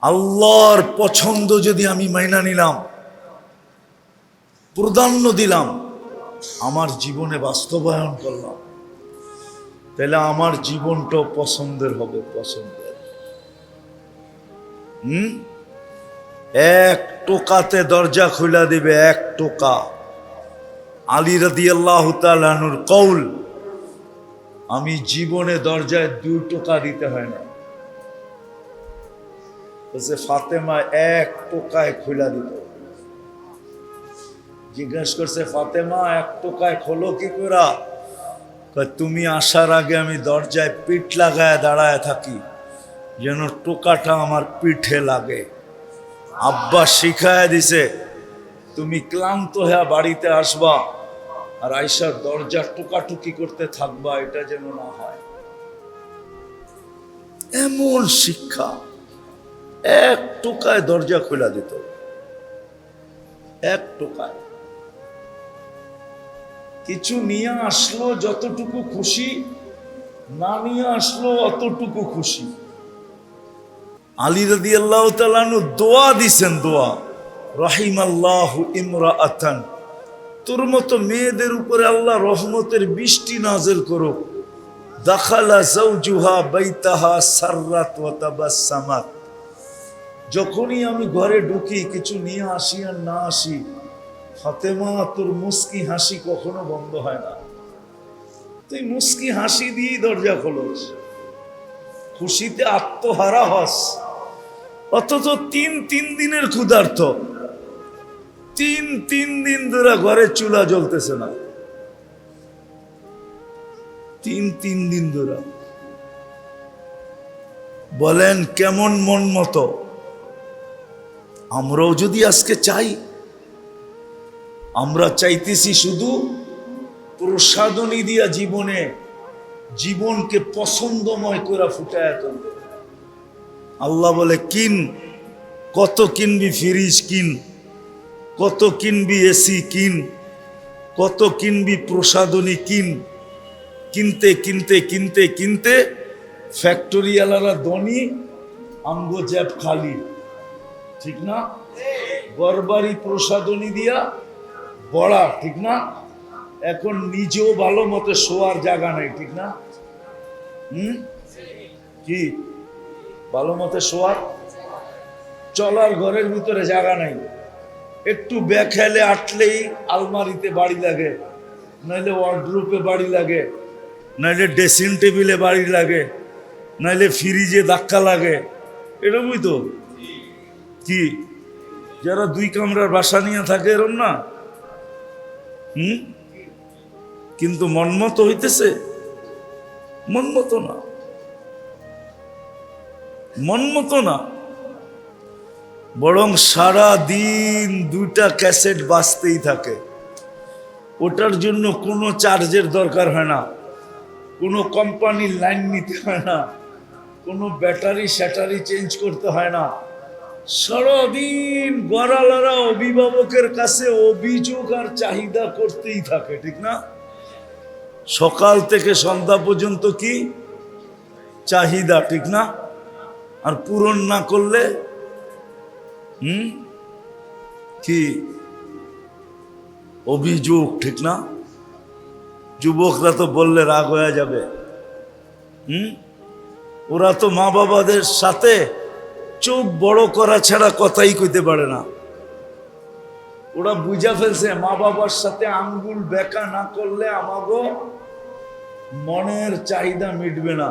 আল্লাহর পছন্দ যদি আমি মাইনা নিলাম, প্রাধান্য দিলাম, আমার জীবনে বাস্তবায়ন করলাম, তাহলে আমার জীবনটাও পছন্দের হবে, পছন্দের। এক টোকাতে দরজা খুলে দিবে, এক টোকা। আলী রাদিয়াল্লাহু তাআলা আনহুর কওল, আমি জীবনে দরজায় 2 টোকা দিতে হয় না। ফাতেমা এক টোকায় খুলে দিত। জিজ্ঞেস করছে, ফাতেমা এক টোকায় খোলো কি করে? তুমি আসার আগে আমি দরজায় পিঠ লাগায় দাঁড়ায় থাকি, যেন টোকাটা আমার পিঠে লাগে। আব্বা শিখায় দিছে, তুমি ক্লান্ত হয়ে বাড়িতে আসবা আর আয়সার দরজার টোকাটুকি করতে থাকবা, এটা যেন না হয়। এমন শিক্ষা। এক টোকায় দরজা খোলা দিত, এক টোকায়। কিছু নিয়ে আসলো যতটুকু খুশি, না নিয়ে আসলো অতটুকু খুশি। আলী রাদিয়াল্লাহু তাআলা আনহু দোয়া দিছেন, দোয়া, রাহিমাল্লাহু ইমরাআতান, তোর মতো মেয়েদের উপরে আল্লাহ রহমতের বৃষ্টি নাযিল করো। দাখালা যাওজুহা বাইতাহা সাররাত ওয়া তাবাসসামাত। যখনই আমি ঘরে ঢুকি, কিছু নিয়ে আসি আর না আসি, ফাতেমা তোর মুস্কি হাসি কখনো বন্ধ হয় না। তুই মুস্কি হাসি দিয়েই দরজা খোলস, খুশিতে আত্মহারা হস। অথচ 3 দিনের ক্ষুধার্ত, 3 দিন ধরে ঘরে চুলা জ্বলতেছে না। 3 দিন ধরে। বলেন কেমন মন মতো? আমরাও যদি আজকে চাই, আমরা চাইতেছি শুধু প্রসাদনী দিয়া জীবনকে পছন্দময় করে ফুটায় তুলতে। আল্লাহ বলে কিন, কত কিনবি ফ্রিজ কিন, কত কিনবি এসি কিন, কত কিনবি প্রসাদনী কিন। কিনতে কিনতে কিনতে কিনতে ফ্যাক্টরিওয়ালারা ধনী, আমগো জ্যাব খালি, ঠিক না? গড়বাড়ি প্রসাদনী দিয়া বড়া, ঠিক না? এখন নিজেও ভালো মতো শোয়ার জায়গা নাই, ঠিক না? কি ভালো মতো শোয়ার, চলার ঘরের ভিতরে জায়গা নাই। একটু বেখেলে আটলেই আলমারিতে বাড়ি লাগে, নাইলে ওয়ার্ডরোবে বাড়ি লাগে, নাইলে ড্রেসিং টেবিলে বাড়ি লাগে, নাইলে ফ্রিজে ধাক্কা লাগে। এরকমই তো। কি যারা 2 কামরার বাসা নিয়ে থাকে এরম না? কিন্তু মনমতো হইতেছে? মনমতো না, মনমতো না। বরং সারা দিন 2টা ক্যাসেট বাজতেই থাকে। ওটার জন্য কোনো চার্জের দরকার হয় না, কোনো কোম্পানির লাইন নিতে হয় না, কোনো ব্যাটারি স্যাটারি চেঞ্জ করতে হয় না। সারাদিন গড়ালারা অভিভাবকের কাছে অভিযোগ আর চাহিদা করতেই থাকে, ঠিক না? সকাল থেকে সন্ধ্যা পর্যন্ত কি চাহিদা, ঠিক না? আর পূরণ না করলে কি অভিযোগ, ঠিক না? যুবকরা তো বললে রাগ হয়ে যাবে। ওরা তো মা বাবাদের সাথে চোখ বড় করা ছাড়া কথাই কইতে পারে না। ওরা বুঝা ফেলছে মা বাবার সাথে আঙ্গুল বেঁকা না করলে আমাগো মনের চাহিদা মিটবে না।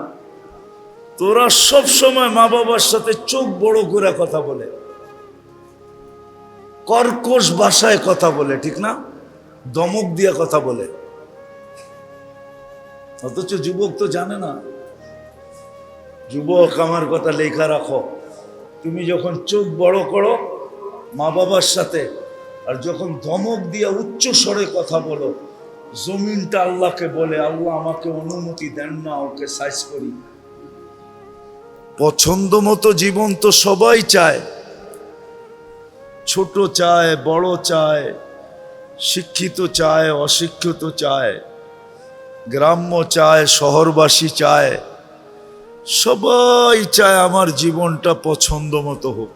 তোরা সব সময় মা বাবার সাথে চোখ বড় করে কথা বলে, কর্কশ ভাষায় কথা বলে, ঠিক না? ধমক দিয়া কথা বলে। অথচ যুবক তো জানে না। যুবক, আমার কথা লেখা রাখো, তুমি যখন চোখ বড় করো মা বাবার সাথে, আর যখন ধমক দিয়া উচ্চ স্বরে কথা বলো, জমিনটা আল্লাহকে বলে, আল্লাহ আমাকে অনুমতি দেন না ওকে সাইজ করি। পছন্দ মতো জীবন তো সবাই চায়, ছোট চায়, বড় চায়, শিক্ষিত চায়, অশিক্ষিত চায়, গ্রাম্য চায়, শহরবাসী চায়, সবাই চায় আমার জীবনটা পছন্দ মতো হোক,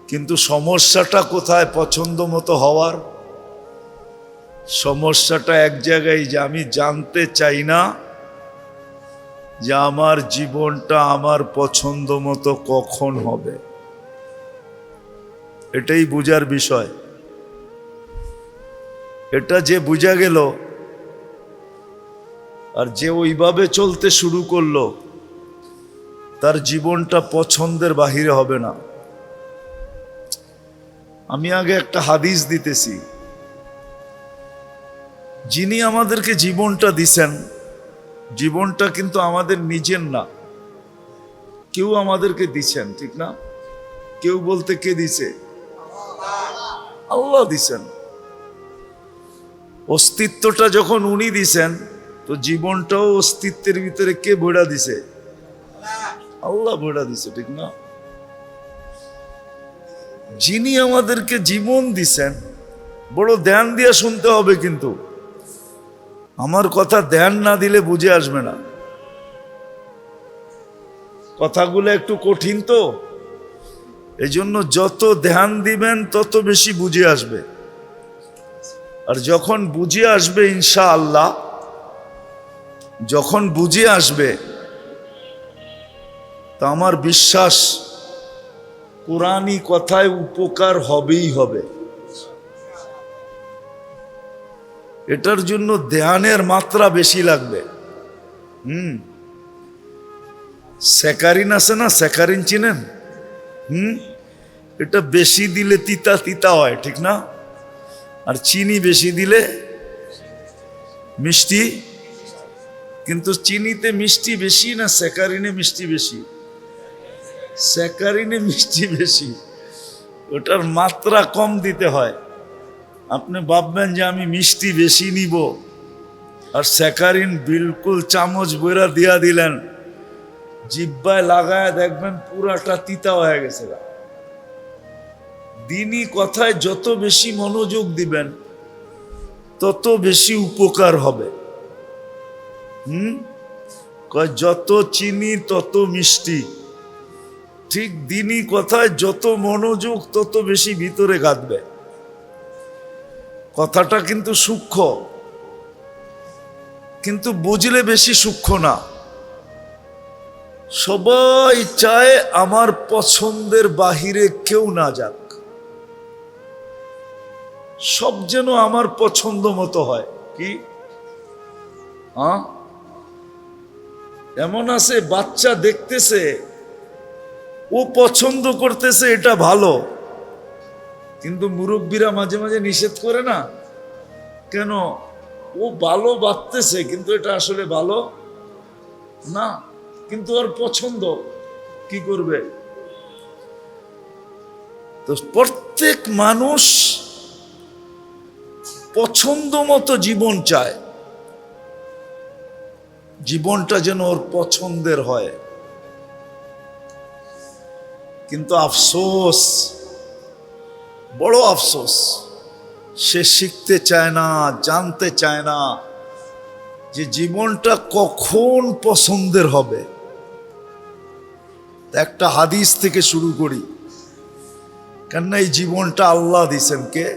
কিন্তু সমস্যাটা কোথায় পছন্দ মতো হওয়ার? সমস্যাটা এক জায়গায়, যে আমি জানতে চাই না যে আমার জীবনটা আমার পছন্দ মতো কখন হবে। এটাই বুঝার বিষয়। এটা যে বুঝা গেল আর যে ওইভাবে চলতে শুরু করলো, তার জীবনটা পছন্দের বাহিরে হবে না। আমি আগে একটা হাদিস দিতেছি। যিনি আমাদেরকে জীবনটা দিছেন, জীবনটা কিন্তু আমাদের নিজের না, কেউ আমাদেরকে দিছেন, ঠিক না? কেউ বলতে কে দিছে? আল্লাহ দিছেন। অস্তিত্বটা যখন উনি দিছেন, তো জীবনটাও অস্তিত্বের ভিতরে কে ভরা দিছে? আল্লাহ ভরা দিছে, ঠিক না? যিনি আমাদেরকে জীবন দিছেন, বড় ধ্যান দিয়ে শুনতে হবে, কিন্তু আমার কথা ধ্যান না দিলে বুঝে আসবে না। কথাগুলো একটু কঠিন, তো এই জন্য যত ধ্যান দিবেন তত বেশি বুঝে আসবে। আর যখন বুঝে আসবে ইনশাআল্লাহ, যখন বুঝে আসবে, তা আমার বিশ্বাস কোরআনী কথায় উপকার হবেই হবে। এটার জন্য ধ্যানের মাত্রা বেশি লাগবে। স্যাকারিন আছে না, স্যাকারিন চিনেন? এটা বেশি দিলে তিতা তিতা হয়, ঠিক না? আর চিনি বেশি দিলে মিষ্টি। কিন্তু চিনিতে মিষ্টি বেশি না স্যাকারিনে মিষ্টি বেশি? স্যাকারিনে মিষ্টি বেশি, ওটার মাত্রা কম দিতে হয়। আপনি ভাববেন যে আমি মিষ্টি বেশি নিব, আর স্যাকারিন বিলকুল চামচ বইরা দিয়া দিলেন, জিহ্বায় লাগায় দেখবেন পুরাটা তিতা হয়ে গেছে। দিনই কথায় যত বেশি মনোযোগ দিবেন তত বেশি উপকার হবে। যত চিনি তত মিষ্টি, ঠিক দিনই কথায় যত মনোযোগ তত বেশি ভিতরে গাঁথবে। কথাটা কিন্তু সূক্ষ্ম, কিন্তু বুঝলে বেশি সূক্ষ্ম না। সবাই চায় আমার পছন্দের বাহিরে কেউ না যাক, সব যেন আমার পছন্দ মতো হয়। কি এমন আছে বাচ্চা দেখতেছে, ও পছন্দ করতেছে এটা ভালো, কিন্তু মুরব্বীরা মাঝে মাঝে নিষেধ করে না, কেন? ও ভালো বাঁচতেছে, কিন্তু এটা আসলে ভালো না, কিন্তু ওর পছন্দ, কি করবে? তো প্রত্যেক মানুষ পছন্দ মতো জীবন চায়, জীবনটা যেন ওর পছন্দের হয়। কিন্তু আফসোস, বড় আফসোস, সে শিখতে চায় না, জানতে চায় না যে জীবনটা কখন পছন্দের হবে। একটা হাদিস থেকে শুরু করি, কেননা এই জীবনটা আল্লাহ দিছেন। কে?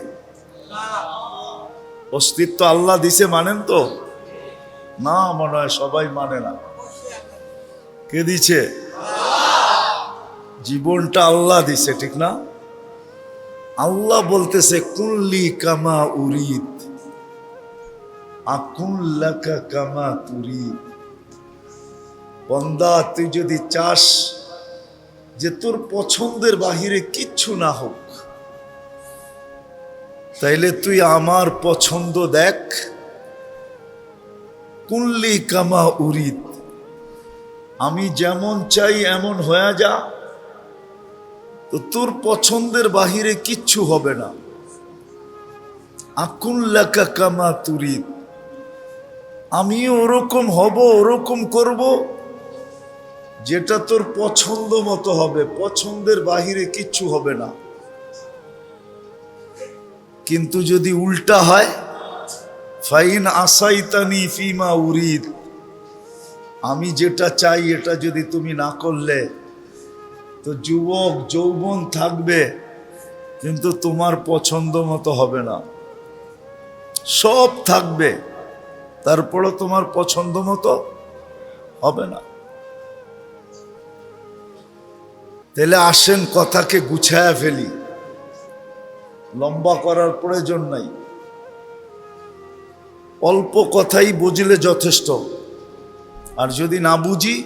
অস্তিত্ব আল্লাহ দিছে, মানেন তো? না, মনে হয় সবাই মানে না। কে দিছে? জীবনটা আল্লাহ দিছে, ঠিক না? আল্লাহ বলতেছে কুল্লি কামা উরিদ আকুল্লাকা কামা তুরিদ। বান্দা, তুই যদি চাস যে তোর পছন্দের বাহিরে কিচ্ছু না হোক, তাইলে তুই আমার পছন্দ দেখ। কুল্লি কামা উরিদ, আমি যেমন চাই এমন হয়ে যা, তো তোর পছন্দের বাহিরে কিচ্ছু হবে না। আকুল্লাকা কামা তুরিদ, আমি ওরকম হব, ওরকম করব যেটা তোর পছন্দ মতো হবে, পছন্দের বাহিরে কিচ্ছু হবে না। কিন্তু যদি উল্টা হয়, ফাইন আসাইতানি ফিমা উরিদ, আমি যেটা চাই এটা যদি তুমি না করলে, তো যুবক যৌবন থাকবে কিন্তু তোমার পছন্দ মতো হবে না। সব থাকবে, তারপরও তোমার পছন্দ মতো হবে না। তাহলে আসেন কথাকে গুছায়া ফেলি, লম্বা করার প্রয়োজন নাই। অল্প কথাই বুঝলে যথেষ্ট। আর যদি না বুঝি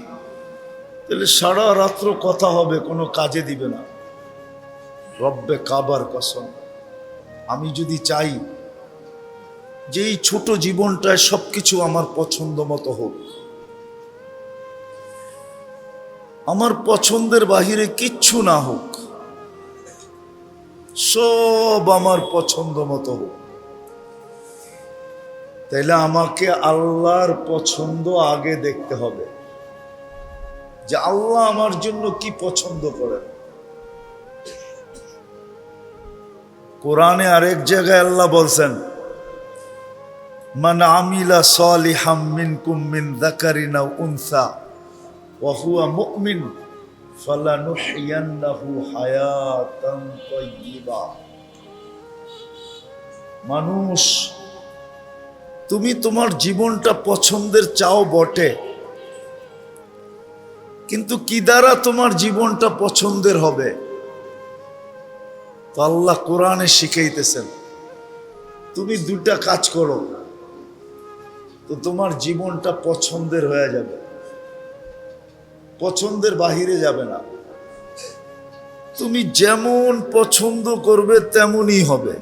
তাহলে সারা রাত্র কথা হবে, কোনো কাজে দিবে না। রব্বে কাবার কসম, আমি যদি চাই যে এই ছোট জীবনটায় সবকিছু আমার পছন্দ মতো হোক, আমার পছন্দের বাহিরে কিচ্ছু না হোক, সব আমার পছন্দ মতো হোক, তাইলে আমাকে আল্লাহর পছন্দ আগে দেখতে হবে, যে আল্লাহ আমার জন্য কি পছন্দ করেন। কোরআনে আরেক জায়গায় আল্লাহ বলছেন, মান আমিলা সালিহাম মিনকুম মিন যাকারিন আও উনসা ওয়া হুয়া মুমিন ফালানুহইয়ান্নাহু হায়াতান তাইয়্যিবা। মানুষ, তুমি তোমার জীবনটা পছন্দের চাও বটে, কিন্তু কি দ্বারা তোমার জীবনটা পছন্দের হবে? তো আল্লাহ কোরআনে শিখাইতেছেন, তুমি দুটা কাজ করো তো তোমার জীবনটা পছন্দের হয়ে যাবে, পছন্দের বাহিরে যাবে না। তুমি যেমন পছন্দ করবে তেমনই হবে।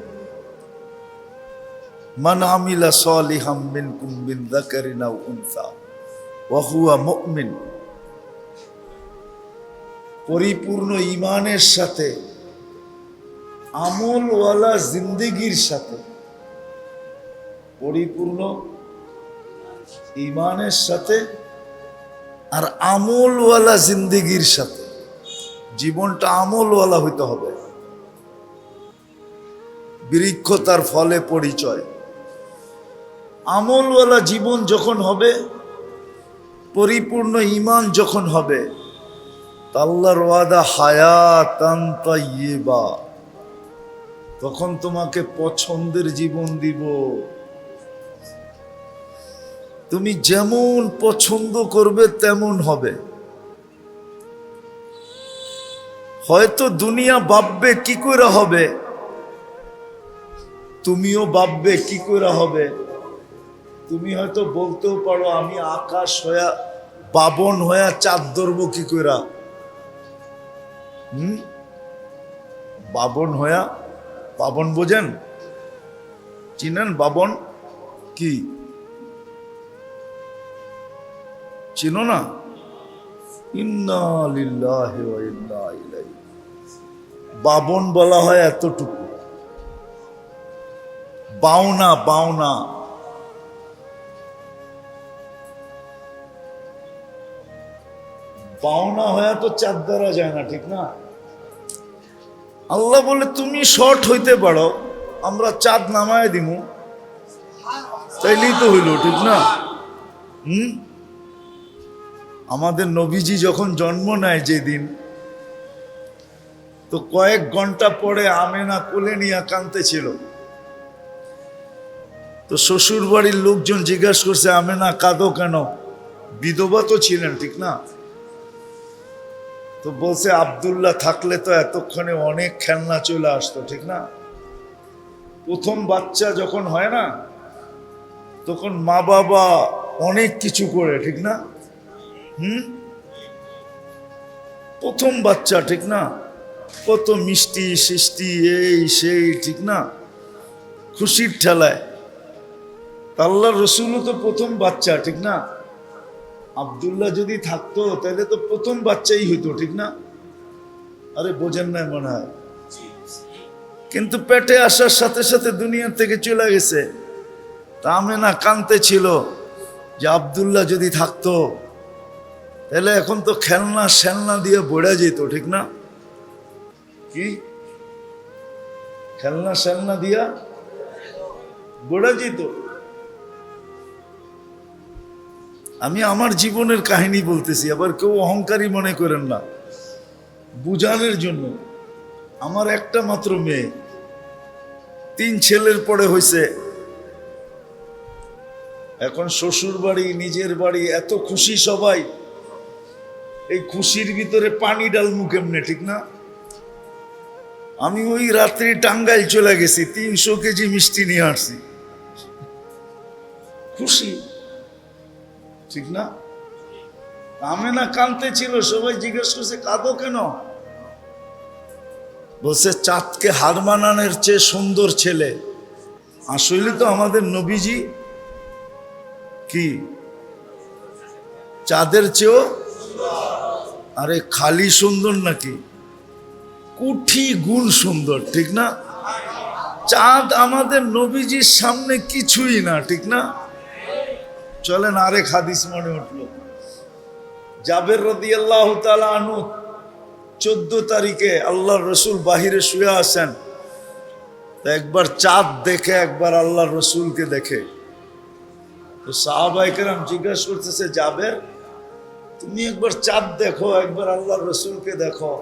মান আমিলা সালিহাম মিনকুম মিন যাকারিন আও উনসা ওয়া হুয়া মুমিন। পরিপূর্ণ ঈমানের সাথে, আমলওয়ালা জিন্দেগির সাথে, পরিপূর্ণ ঈমানের সাথে আর আমলওয়ালা জিন্দেগির সাথে, জীবনটা আমলওয়ালা হইতে হবে। বৃক্ষ তার ফলে পরিচয়। আমলওয়ালা জীবন যখন হবে, পরিপূর্ণ ঈমান যখন হবে, আল্লাহর ওয়াদা হায়াতান তাইয়্যিবা, তখন তোমাকে পছন্দের জীবন দিব। তুমি যেমন পছন্দ করবে তেমন হবে। হয়তো দুনিয়া ভাববে কি করে হবে, তুমিও ভাববে কি করে হবে। তুমি হয়তো বলতেও পারো, আমি আকাশ হইয়া বাবন হইয়া চাঁদ ধরবো কি করে। বাবন হইয়া, বাবন বোঝেন, চিনেন বাবন কি? চিনো না? ইন্না লিল্লাহি ওয়া ইন্না ইলাইহি। বাবন বলা হয় এতটুকু, বাওনা, বাওনা। বাওনা হয়ে তো চাঁদ ধরা যায় না, ঠিক না? আল্লাহ বলে তুমি শর্ট হইতে পারো, আমরা চাঁদ নামায় দিমু, তাইলেই তো হইল, ঠিক না? আমাদের নবীজি যখন জন্ম নেয় যেদিন, তো কয়েক ঘন্টা পরে আমেনা কোলে নিয়ে কাঁদতেছিল। তো শ্বশুর বাড়ির লোকজন জিজ্ঞাসা করছে, আমেনা কাঁদো কেন? বিধবা তো ছিলেন, ঠিক না? তো বলছে, আব্দুল্লাহ থাকলে তো এতক্ষণে অনেক খেলনা চলে আসতো, ঠিক না? প্রথম বাচ্চা যখন হয় না, তখন মা বাবা অনেক কিছু করে, ঠিক না? প্রথম বাচ্চা, ঠিক না? কত মিষ্টি সৃষ্টি, এই সেই, ঠিক না? খুশির ঠেলায়। আল্লাহর রসুলও তো প্রথম বাচ্চা, ঠিক না? আব্দুল্লাহ যদি থাকতো তাহলে তো প্রথম বাচ্চাই হইতো, ঠিক না? আরে বোঝেন না মনে হয়। কিন্তু পেটে আসার সাথে সাথে দুনিয়া থেকে চলে গেছে। তা আমেনা কানতে ছিল যে আব্দুল্লাহ যদি থাকতো তাহলে এখন তো খেলনা সেলনা দিয়ে বড়া যেত, ঠিক না? কি খেলনা সেলনা দিয়া বড়া যেত। আমি আমার জীবনের কাহিনী বলতেছি, আবার কেউ অহংকারী মনে করেন না, বুঝানোর জন্য। আমার একটা মাত্র মেয়ে, 3 ছেলের পরে হয়েছে, এখন শ্বশুর বাড়ি নিজের বাড়ি, এত খুশি সবাই। এই খুশির ভিতরে পানি ডালমু কেমনে, ঠিক না? আমি ওই রাত্রি টাঙ্গাইল চলে গেছি, 300 কেজি মিষ্টি নিয়ে আসছি, খুশি, ঠিক না? আমেনা কাঁদতে ছিল, সবাই জিজ্ঞেস করছে কাঁদো কেন? বলছে চাঁদকে হার মানানোর চেয়ে সুন্দর ছেলে। আসলে তো আমাদের নবীজি কি চাঁদের চেয়েও, আরে খালি সুন্দর নাকি, কোটি গুণ সুন্দর, ঠিক না? চাঁদ আমাদের নবীজির সামনে কিছুই না, ঠিক না? চলেন আরেক হাদিস মনে উঠলো। জাবের রাদিয়াল্লাহু তাআলা আনহু 14 তারিখে আল্লাহর রসুল বাহিরে শুয়ে আসেন, তো একবার চাঁদ দেখে, একবার আল্লাহর রসুলকে দেখে। তো সাহাবায়ে কেরাম জিজ্ঞাসা করতেছে, জাবের তুমি একবার চাঁদ দেখো, একবার আল্লাহর রসুলকে দেখো।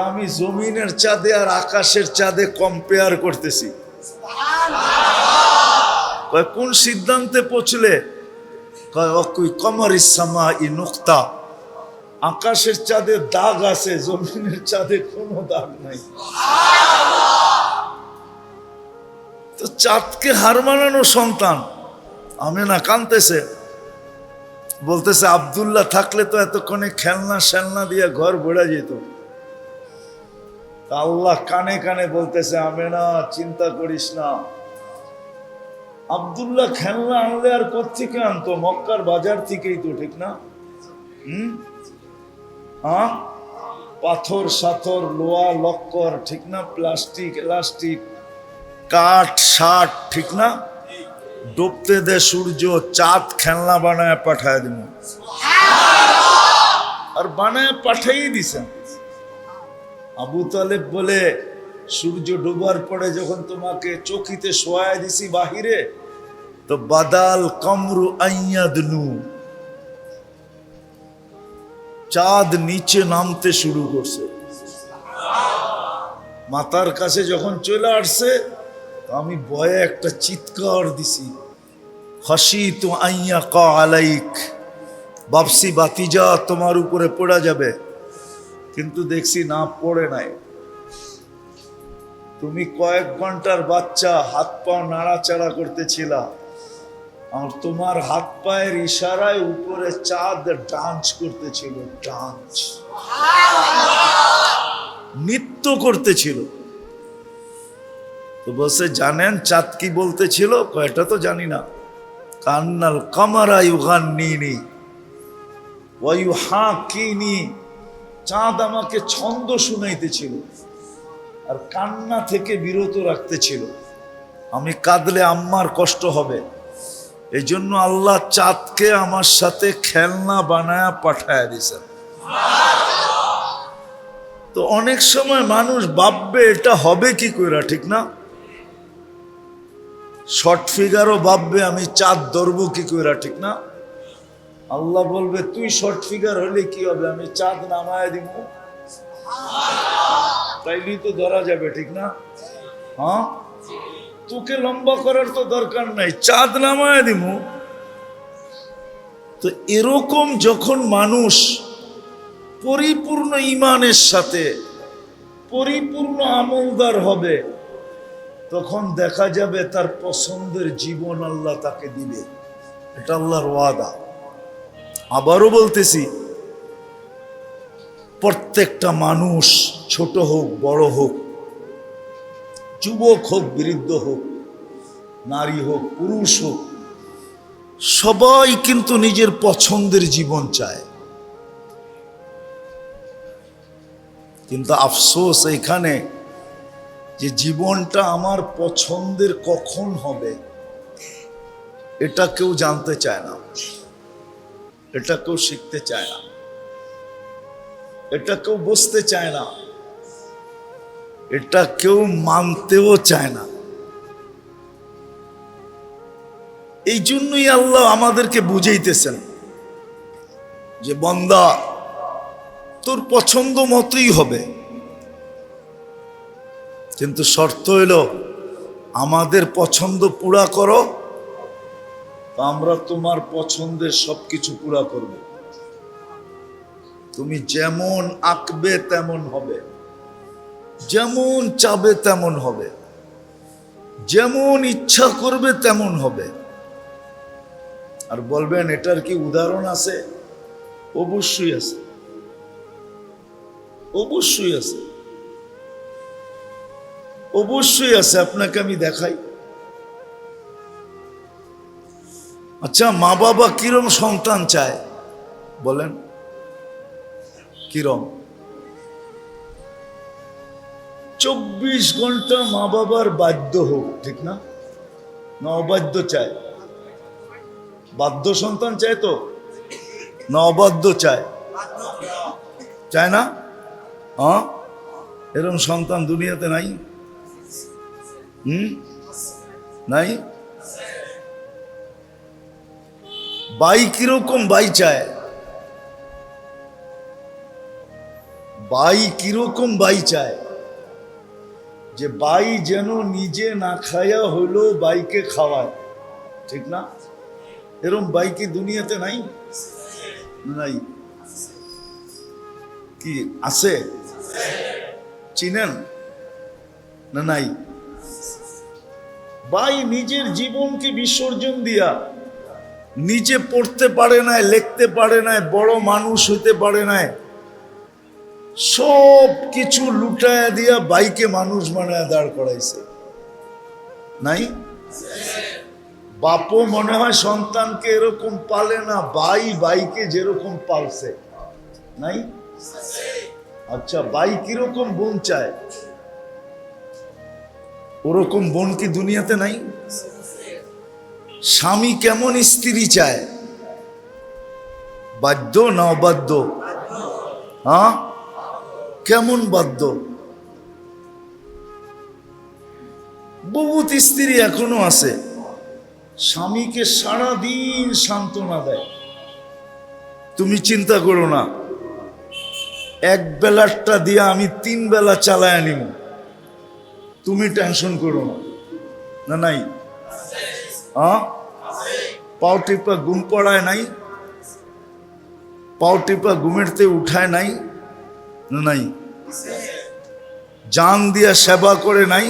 আমি জমিনের চাঁদে আর আকাশের চাঁদে কম্পেয়ার করতেছি। কোন সিদ্ধান্তে পৌঁছলে? কমরিস সামাই নুকতা, আকাশের চাঁদে দাগ আছে, জমিনের চাঁদে কোনো দাগ নাই। তো চাঁদকে হার মানানো সন্তান আমেনা কাঁদতেছে, বলতেছে আব্দুল্লাহ থাকলে তো এতক্ষণে খেলনা দিয়ে ঘর ভরে যেত। আল্লাহ কানে কানে বলতেছে, আমেনা চিন্তা করিস না, আব্দুল্লাহ খেলনা আনলে আর কোত্থেকে আনতো? মক্কার বাজার থেকেই তো, ঠিক না? হ্যাঁ, পাথর সাথর, লোহা লক্কর, ঠিক না? প্লাস্টিক এলাস্টিক, কাঠ শার্ট, ঠিক না? ডুবতে দে সূর্য, চাঁদ খেলনা বানায় পাঠায় দিব। আর বানায় পাঠাই দিছেন। আবু তালেব বলে, সূর্য ডুবার পরে যখন তোমাকে চকিতে শোয়ায় দিছি বাহিরে, তো বাদাল কমরু আইয়াদনু, চাঁদ নিচে নামতে শুরু করছে। মাথার কাছে যখন চলে আসছে, আমি ভয়ে একটা চিৎকার দিছি, খাশিতু আইয়াকা আলাইক, ভাবছি বাতিজা তোমার উপরে পড়া যাবে, কিন্তু দেখছি না, পড়ে নাই। তুমি কয়েক ঘন্টার বাচ্চা, হাত পা নাড়াচাড়া করতেছিলা, আর তোমার হাত পায়ের ইশারায় উপরে চাঁদ ডান্স করতেছিল, ডান্স, নৃত্য করতেছিল। তো বসে জানেন চাঁদ কি বলতেছিল? কয়টা তো জানি না। কান্নাল কামারা ইউগান্নিনি ওয়া ইউহাকিনি, চাঁদ আমাকে ছন্দ শুনাইতেছিল আর কান্না থেকে বিরত রাখতেছিল। আমি কাঁদলে আম্মার কষ্ট হবে, এই জন্য আল্লাহ চাঁদকে আমার সাথে খেলনা বানায়া পাঠায়া দিয়েছেন। তো অনেক সময় মানুষ ভাববে এটা হবে কি কইরা, ঠিক না? শর্ট ফিগারও ভাববে আমি চাঁদ ধরবো কি কইরা, ঠিক না? আল্লাহ বলবে তুই শর্ট ফিগার হলে কি হবে, আমি চাঁদ নামায় দিব, তাইলেই তো ধরা যাবে, ঠিক না? হ্যাঁ, তোকে লম্বা করার তো দরকার নাই, চাঁদ নামায় দিব। তো এরকম যখন মানুষ পরিপূর্ণ ঈমানের সাথে পরিপূর্ণ আমলদার হবে, তখন দেখা যাবে তার পছন্দের জীবন আল্লাহ তাকে দিবে। এটা আল্লাহর ওয়াদা। আবারও বলতেছি, প্রত্যেকটা মানুষ, ছোট হোক বড় হোক, যুবক হোক বৃদ্ধ হোক, নারী হোক পুরুষ হোক, সবাই কিন্তু নিজের পছন্দের জীবন চায়। কিন্তু আফসোস এইখানে যে জীবনটা আমার পছন্দের কখন হবে এটা কেউ জানতে চায় না, এটা কেউ শিখতে চায় না, এটা কেউ বুঝতে চায় না, এটা কেউ মানতেও চায় না। এই জন্যই আল্লাহ আমাদেরকে বুঝাইতেছেন যে বান্দা তোর পছন্দ মতোই হবে, কিন্তু শর্ত হইল আমাদের পছন্দ পুরা করো, আমরা তোমার পছন্দের সবকিছু পুরা করব। তুমি যেমন আঁকবে তেমন হবে, যেমন চাবে তেমন হবে, যেমন ইচ্ছা করবে তেমন হবে। আর বলবেন এটার কি উদাহরণ আছে? অবশ্যই আছে, অবশ্যই আছে, অবশ্যই আছে। আপনাকে আমি দেখাই। আচ্ছা, মা বাবা কিরম সন্তান চায় বলেন? কিরম? 24 ঘন্টা মা বাবার বাধ্য হোক, ঠিক না? না অবাধ্য চায়? বাধ্য সন্তান চায় তো, না অবাধ্য চায়? চায় না? হ্যাঁ, এরকম সন্তান দুনিয়াতে নাই? নাই? ভাই কিরকম ভাই চায়? ভাই কিরকম ভাই চায়? যে ভাই যেন নিজে না খায়া হইলো ভাইকে খাওয়ায়, ঠিক না? এরকম ভাই কি দুনিয়াতে নাই? নাই? কি আছে? চিনেন না? নাই? ভাই নিজের জীবনকে বিসর্জন দিয়া, নিজে পড়তে পারে নাই, লিখতে পারে নাই, বড় মানুষ হইতে পারে নাই, সব কিছু লুটায়া দিয়া ভাইকে মানুষ বানায় দাঁড় করাইছে। নাই? বাপও মনে হয় সন্তানকে এরকম পালে না, ভাই ভাইকে যেরকম পালছে। নাই? আচ্ছা, ভাই কিরকম বোন চায়? ওরকম বোন কি দুনিয়াতে নাই? স্বামী কেমন স্ত্রী চায়? বাধ্য না অবাধ্য? হ্যাঁ, কেমন বাধ্য? বহুত স্ত্রী এখনো আছে স্বামীকে সারাদিন সান্ত্বনা দেয়, তুমি চিন্তা করো না, এক বেলারটা দিয়ে আমি 3 বেলা চালায় নিব, তুমি টেনশন করো না। না নাই? হ্যাঁ, পাও টিপা ঘুম পড়ায় নাই? পাও টিপা ঘুমেরতে উঠায় নাই? না নাই? জান দিয়া সেবা করে নাই?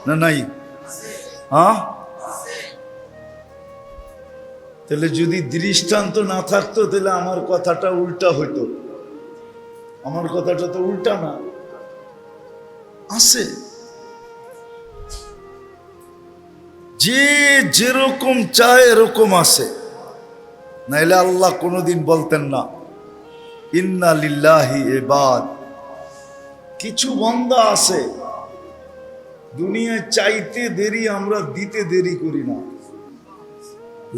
না নাই? হ্যাঁ, তাহলে যদি দৃষ্টান্ত না থাকতো তাহলে আমার কথাটা উল্টা হইতো। আমার কথাটা তো উল্টা না, আছে। যে যেরকম চায় এরকম আছে, নাইলে আল্লাহ কোনোদিন বলতেন না ইন্না লিল্লাহি ইবাদ। কিছু বান্দা আছে দুনিয়ায় চাইতে দেরি, আমরা দিতে দেরি করি না।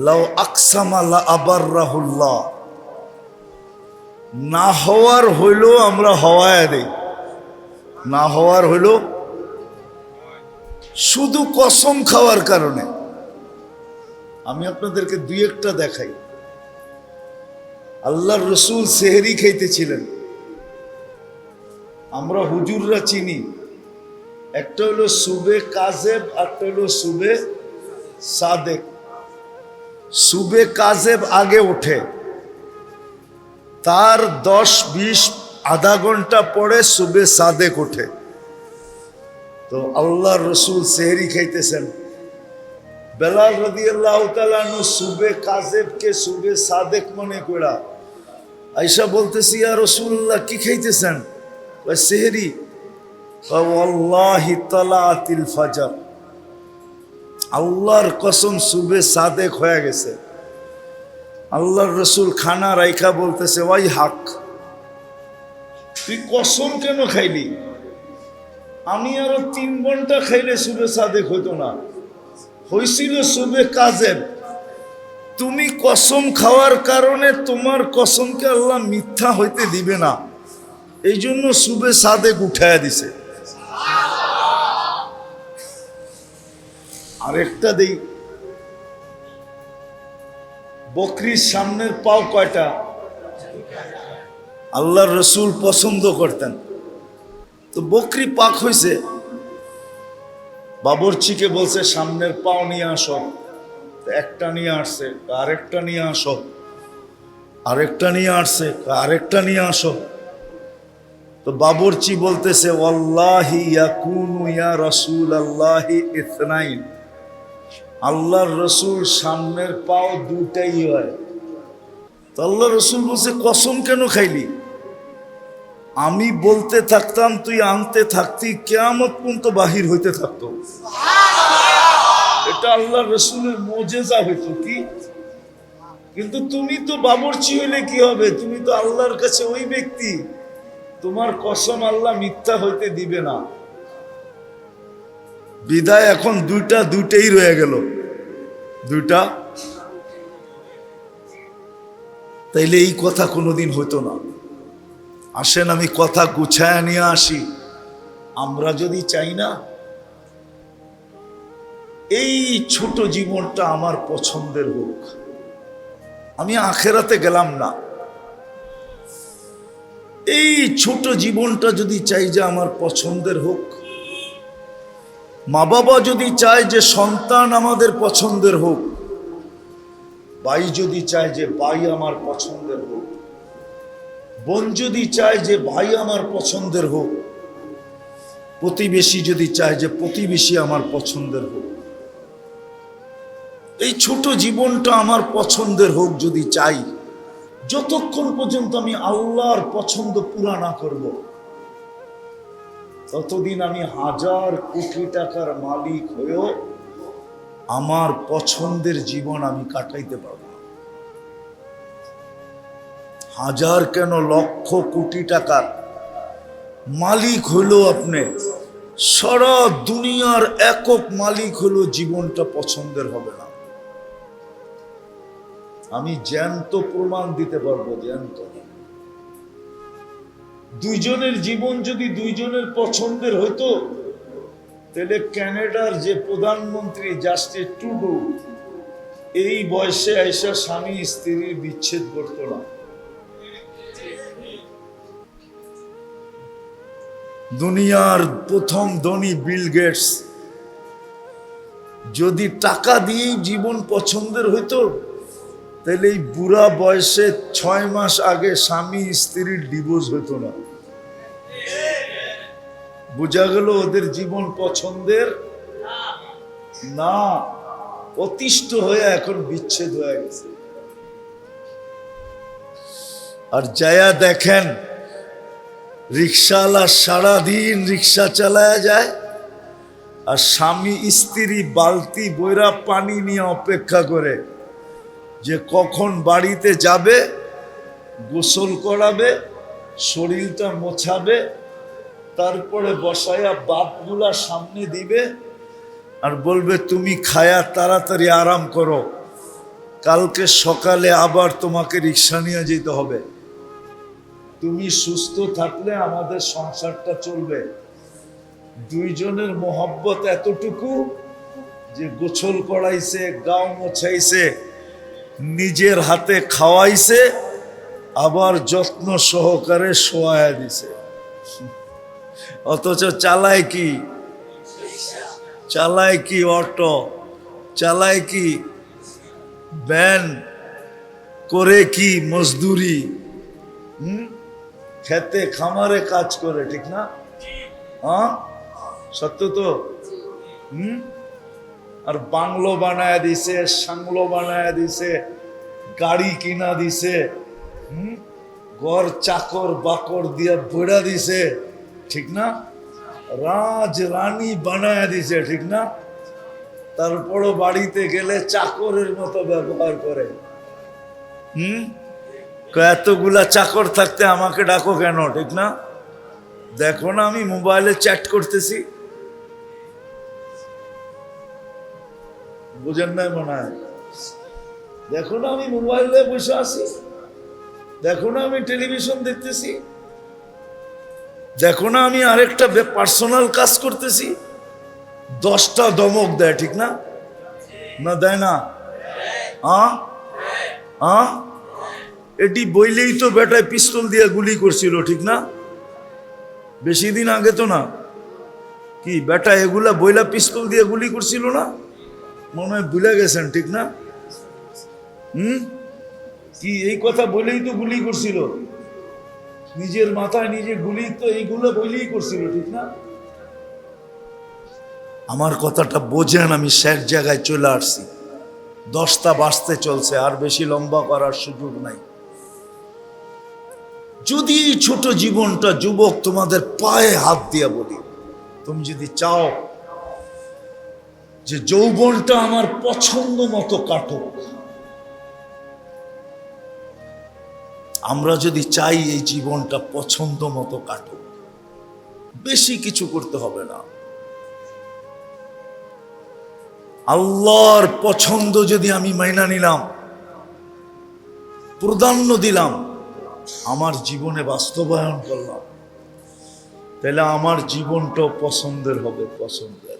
লাউ আকসামা লা আবাররাহুল্লাহ, না হওয়ার হইল আমরা হওয়ায় দেই, না হওয়ার হইল শুধু কসম খাওয়ার কারণে। আমি আপনাদেরকে 2-1টা দেখাই। আল্লাহর রসুল সেহরি খাইতেছিলেন, আমরা হুজুররা চিনি, একটা হলো সুবে কাজেব, একটা হলো সুবে সাদেক। সুবে কাজেব আগে ওঠে, তার 10-20 আধা ঘন্টা পরে সুবে সাদেক ওঠে। তো আল্লাহর রসুল সেহরি খাইতেছেন, বেলাল রাদিয়াল্লাহু তাআলা আনহু সুবে কাজেবকে সুবে সাদেক মনে করা আয়েশা বলতেছি, ইয়া রাসূলুল্লাহ কি খাইতেছেন? সেহরি। ওয়াল্লাহি তালাতিল ফাজর, আল্লাহর কসম সুবে সাদেক হয়ে গেছে। আল্লাহর রসুল খানা রাইখা বলতেছে, ওয়াই হাক, তুই কসম কেন খাইলি? আমি আরো 3 ঘন্টা খাইলে সুবে সাদেক হইতো না, হয়েছিল সুবে কাজেব। তুমি কসম খাওয়ার কারণে তোমার কসমকে আল্লাহ মিথ্যা হইতে দিবে না, এই জন্য সুবে সাদেক উঠায়া দিছে। আরেকটা দেই, বকরির সামনের পাও কয়টা? আল্লাহর রসুল পছন্দ করতেন। তো বকরি পাক হয়েছে, বাবরচিকে বলছে সামনের পাও নিয়ে আসো। একটা নিয়ে আসছে, আরেকটা নিয়ে আসো, আরেকটা নিয়ে আসছে, আরেকটা নিয়ে আসো। তো বাবরচি বলতেছে ওয়াল্লাহি ইয়াকুনু ইয়া রাসূলুল্লাহি ইসনাইন, আল্লাহর রসুল সামনের পাও দুটাই হয়। তো আল্লাহ রসুল বলছে কসম কেন খাইলি? আমি বলতে থাকতাম, তুই আনতে থাকতি, কিয়ামত পর্যন্ত বাহির হইতে থাকতো। এটা আল্লাহ রসুলের মুজিজা হইতো কি? কিন্তু তুমি তো বাবরচি হইলে কি হবে? তুমি তো আল্লাহর কাছে ওই ব্যক্তি, তোমার কসম আল্লাহ মিথ্যা হইতে দিবে না। বিদায় এখন দুইটাই রয়ে গেল, দুইটা। তাইলে এই কথা কোনোদিন হইতো না। আসেন আমি কথা গুছায় নিয়ে আসি। আমরা যদি চাই না এই ছোট জীবনটা আমার পছন্দের হোক, আমি আখেরাতে গেলাম না, এই ছোট জীবনটা যদি চাই যে আমার পছন্দের হোক, মা বাবা যদি চায় যে সন্তান আমাদের পছন্দের হোক, ভাই যদি চায় যে ভাই আমার পছন্দের হোক, বোন যদি চায় যে ভাই আমার পছন্দের হোক, প্রতিবেশী যদি চায় যে প্রতিবেশী আমার পছন্দের হোক, এই ছোট জীবনটা আমার পছন্দের হোক যদি চাই, যতক্ষণ পর্যন্ত আমি আল্লাহর পছন্দ পুরা না করব, ততদিন আমি 1000 কোটি টাকার মালিক হয়েও আমার পছন্দের জীবন আমি কাটাইতে পারব না। 1000 কেন, লক্ষ কোটি টাকার মালিক হলো আপনি, সারা দুনিয়ার একক মালিক হলো, জীবনটা পছন্দের হবে না। আমি জ্যান্ত প্রমাণ দিতে পারবো, জ্যান্ত। দুইজনের জীবন যদি দুইজনের পছন্দের হইতো, তাহলে কানাডার যে প্রধানমন্ত্রী জাস্টিন ট্রুডো এই বয়সে আইসা স্বামী স্ত্রীর বিচ্ছেদ করতো না। দুনিয়ার প্রথম ধনী বিল গেটস যদি টাকা দিয়েই জীবন পছন্দের হইতো, তাহলে এই বুড়া বয়সে 6 মাস আগে স্বামী স্ত্রীর ডিভোর্স হইতো না। বোঝা গেল ওদের জীবন পছন্দের না, অতিষ্ঠ হয়ে এখন বিচ্ছেদ হয়ে গেছে। আর যায়া দেখেন রিক্সাওয়ালা সারাদিন রিক্সা চালায়া যায়, আর স্বামী স্ত্রী বালতি বইরা পানি নিয়ে অপেক্ষা করে যে কখন বাড়িতে যাবে, গোসল করাবে, শরীরটা মোছাবে, তারপরে বসায়া বাপগুলা সামনে দিবে আর বলবে তুমি খায়া তাড়াতাড়ি আরাম করো, কালকে সকালে আবার তোমাকে রিক্সা নিয়ে যেতে হবে, তুমি সুস্থ থাকলে আমাদের সংসারটা চলবে। দুইজনের মোহব্বত এতটুকু যে গোসল করাইছে, গাও মোছাইছে, নিজের হাতে খাওয়াইছে, আবার যত্ন সহকারে শোয়ায়া দিছে। অথচ চালায় কি? চালায় কি অটো, চালায় কি ভ্যান, করে কি মজদুরি, খেতে খামারে কাজ করে, ঠিক না? হ্যাঁ, সত্য তো। আর বাংলো বানায় দিছে, সাংলো বানায় দিছে, গাড়ি কিনা দিছে, ঘর চাকর বাকর দিয়া ভরা দিছে, ঠিক না? রাজ রানী বানায় দিছে, ঠিক না? তারপরও বাড়িতে গেলে চাকরের মতো ব্যবহার করে। এতগুলা চাকর থাকতে আমাকে ডাকো কেন, ঠিক না? দেখো না আমি মোবাইলে চ্যাট করতেছি, বুঝেন নাই মনে হয়? দেখো না আমি মোবাইলে বসে আছি, দেখো না আমি টেলিভিশন দেখতেছি, দেখো না আমি আরেকটা পার্সোনাল কাজ করতেছি। 10টা দমক দেয়, ঠিক না? না দেয় না? হ্যাঁ, হ্যাঁ, এটি বইলেই তো বেটায় পিস্তল দিয়ে গুলি করছিল, ঠিক না? বেশি দিন আগে তো না, কি বেটা এগুলা বইলা পিস্তল দিয়ে গুলি করছিল না? মনে হয় ভুলে গেছেন, ঠিক না? কি এই কথা বলেই তো গুলি করছিল, নিজের মাথায় নিজে গুলি তো এইগুলো বলেই করছিল, ঠিক না? আমার কথাটা বোঝেন, আমি শেষ জায়গায় চলে আসছি, 10টা বাজতে চলছে, আর বেশি লম্বা করার সুযোগ নাই। যদি এই ছোট জীবনটা, যুবক, তোমাদের পায়ে হাত দিয়া বলি, তুমি যদি চাও যে যৌবনটা আমার পছন্দ মতো কাটুক, আমরা যদি চাই এই জীবনটা পছন্দ মতো কাটুক, বেশি কিছু করতে হবে না। আল্লাহর পছন্দ যদি আমি মাইনা নিলাম, প্রাধান্য দিলাম, আমার জীবনে বাস্তবায়ন করলাম, তাহলে আমার জীবনটাও পছন্দের হবে, পছন্দের।